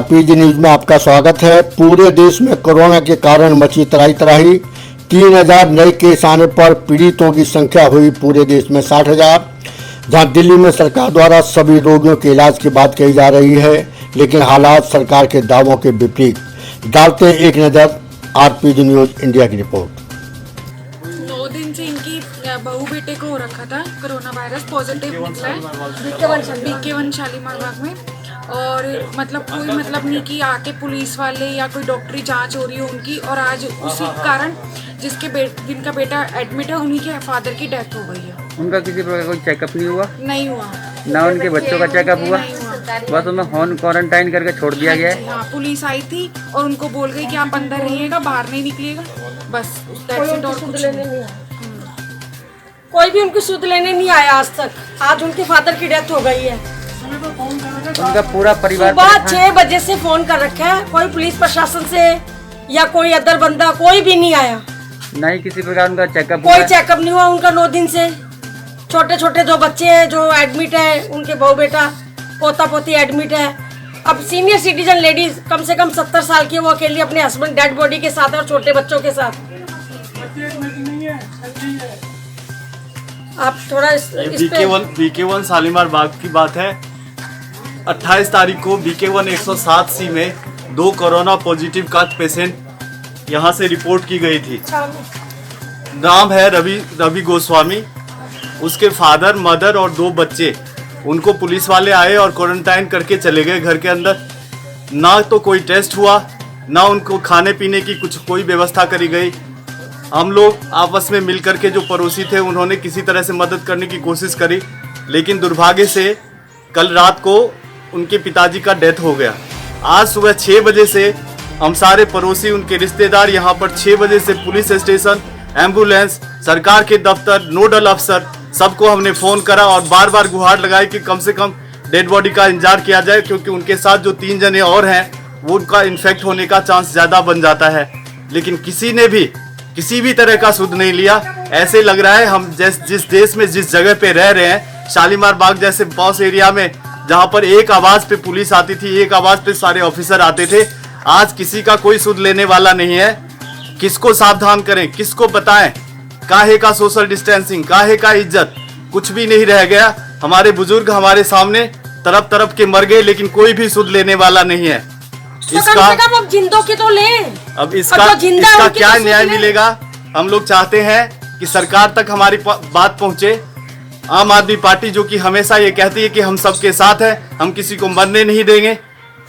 RPG news में आपका स्वागत है। पूरे देश में कोरोना के कारण मची त्राही। 3000 नए केस आने पर पीड़ितों की संख्या हुई पूरे देश में 60,000। जहां दिल्ली में सरकार द्वारा सभी रोगियों के इलाज की बात कही जा रही है, लेकिन हालात सरकार के दावों के विपरीत। डालते हैं एक नज़र आरपीजी न्यूज इंडिया की रिपोर्ट। 9 दिन से इनकी बहू बेटे को हो रखा था कोरोना वायरस, पॉजिटिव निकला है BK1 शालीमार बाग में। और कोई नहीं कि आके पुलिस वाले या कोई डॉक्टरी जांच हो रही हो उनकी। और आज उसी कारण जिनका बेटा एडमिट है उन्हीं के फादर की डेथ हो गई है। उनका किसी प्रकार कोई चेकअप नहीं हुआ? नहीं हुआ ना उनके बच्चों का चेकअप हुआ? बस उन्हें होम क्वारंटाइन करके छोड़ दिया गया है। हाँ, पुलिस आई थी और उनको बोल गई कि आप अंदर रहिएगा, बाहर नहीं निकलिएगा, बस और कुछ नहीं। कोई भी उनकी सुध लेने नहीं आया आज तक। आज उनके फादर की डेथ हो गई है। उनका पूरा परिवार सुबह 6 बजे से फोन कर रखा है, कोई पुलिस प्रशासन से या कोई अदर बंदा कोई भी नहीं आया। नहीं किसी प्रकार उनका चेकअप कोई चेकअप नहीं हुआ उनका 9 दिन से। छोटे छोटे जो बच्चे हैं जो एडमिट है, उनके बहू बेटा पोता पोती एडमिट है। अब सीनियर सिटीजन लेडीज कम से कम 70 साल की, वो अकेली अपने हस्बैंड डेड बॉडी के साथ और छोटे बच्चों के साथ। आप थोड़ा BK1 शालीमार बाग की बात है। 28 तारीख को BK1 107C में 2 कोरोना पॉजिटिव का पेशेंट यहाँ से रिपोर्ट की गई थी। नाम है रवि गोस्वामी। उसके फादर, मदर और 2 बच्चे, उनको पुलिस वाले आए और क्वारंटाइन करके चले गए घर के अंदर। ना तो कोई टेस्ट हुआ, ना उनको खाने पीने की कोई व्यवस्था करी गई। हम लोग आपस में मिलकर के जो पड़ोसी थे उन्होंने किसी तरह से मदद करने की कोशिश करी, लेकिन दुर्भाग्य से कल रात को उनके पिताजी का डेथ हो गया। आज सुबह 6 बजे से हम सारे पड़ोसी, उनके रिश्तेदार यहाँ पर 6 बजे से पुलिस स्टेशन, एम्बुलेंस, सरकार के दफ्तर, नोडल अफसर, सबको हमने फ़ोन करा और बार बार गुहार लगाई कि कम से कम डेड बॉडी का इंतजार किया जाए, क्योंकि उनके साथ जो 3 जने और हैं वो उनका इन्फेक्ट होने का चांस ज़्यादा बन जाता है। लेकिन किसी ने भी किसी भी तरह का सुध नहीं लिया। ऐसे लग रहा है हम जिस देश में जिस जगह पे रह रहे हैं, शालीमार बाग जैसे पॉश एरिया में, जहाँ पर एक आवाज़ पे पुलिस आती थी, एक आवाज़ पे सारे ऑफिसर आते थे, आज किसी का कोई सुध लेने वाला नहीं है। किसको सावधान करें, किसको बताएं? काहे का सोशल डिस्टेंसिंग, काहे का इज्जत, कुछ भी नहीं रह गया। हमारे बुजुर्ग हमारे सामने तरफ तरफ के मर गए, लेकिन कोई भी सुध लेने वाला नहीं है। इसका अब जिंदों की तो लें। अब इसका क्या न्याय मिलेगा? हम लोग चाहते हैं कि सरकार तक हमारी बात पहुंचे। आम आदमी पार्टी जो कि हमेशा ये कहती है कि हम सबके साथ हैं, हम किसी को मरने नहीं देंगे।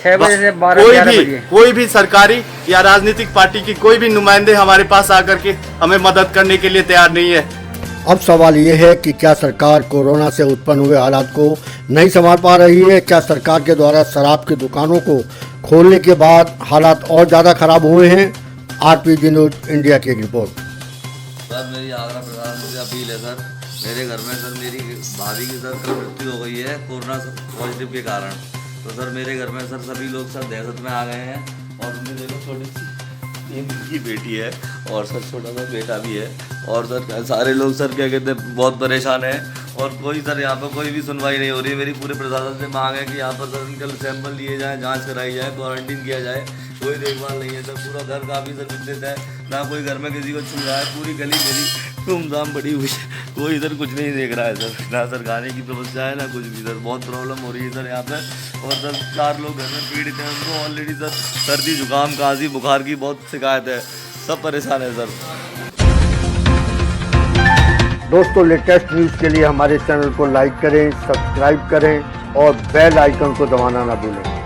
6 बजे से 12 बजे कोई भी सरकारी या राजनीतिक पार्टी की कोई भी नुमाइंदे हमारे पास आकर के हमें मदद करने के लिए तैयार नहीं है। अब सवाल ये है कि क्या सरकार कोरोना से उत्पन्न हुए हालात को नहीं संभाल पा रही है? क्या सरकार के द्वारा शराब की दुकानों को खोलने के बाद हालात और ज़्यादा खराब हुए हैं? आरपीजी न्यूज इंडिया की रिपोर्ट। सर मेरी आगरा प्रधान से अपील है सर, मेरे घर में सर मेरी भाभी की सर कल मृत्यु हो गई है कोरोना पॉजिटिव के कारण। तो सर मेरे घर में सर सभी लोग सर दहशत में आ गए हैं। और उनमें देखो छोटी सी की बेटी है और सर छोटा सा बेटा भी है। और सर सारे लोग सर क्या कहते हैं बहुत परेशान हैं। और कोई सर यहाँ पर कोई भी सुनवाई नहीं हो रही है। मेरी पूरे प्रशासन से मांग है कि यहाँ पर सर इनके सैंपल लिए जाएँ, जांच कराई जाए, क्वारंटीन किया जाए। कोई देखभाल नहीं है सर, पूरा घर काफ़ी सर विकसित है, ना कोई घर में किसी को छू रहा है। पूरी गली मेरी धूमधाम पड़ी हुई है, कोई इधर कुछ नहीं देख रहा है सर, ना सर खाने की व्यवस्था है ना कुछ भी सर। बहुत प्रॉब्लम हो रही है सर यहाँ पर। और सर 4 लोग घर में पीड़ित हैं, उनको ऑलरेडी सर सर्दी जुकाम खांसी बुखार की बहुत शिकायत है, सब परेशान है सर। दोस्तों, लेटेस्ट न्यूज़ के लिए हमारे चैनल को लाइक करें, सब्सक्राइब करें और बेल आइकन को दबाना ना भूलें।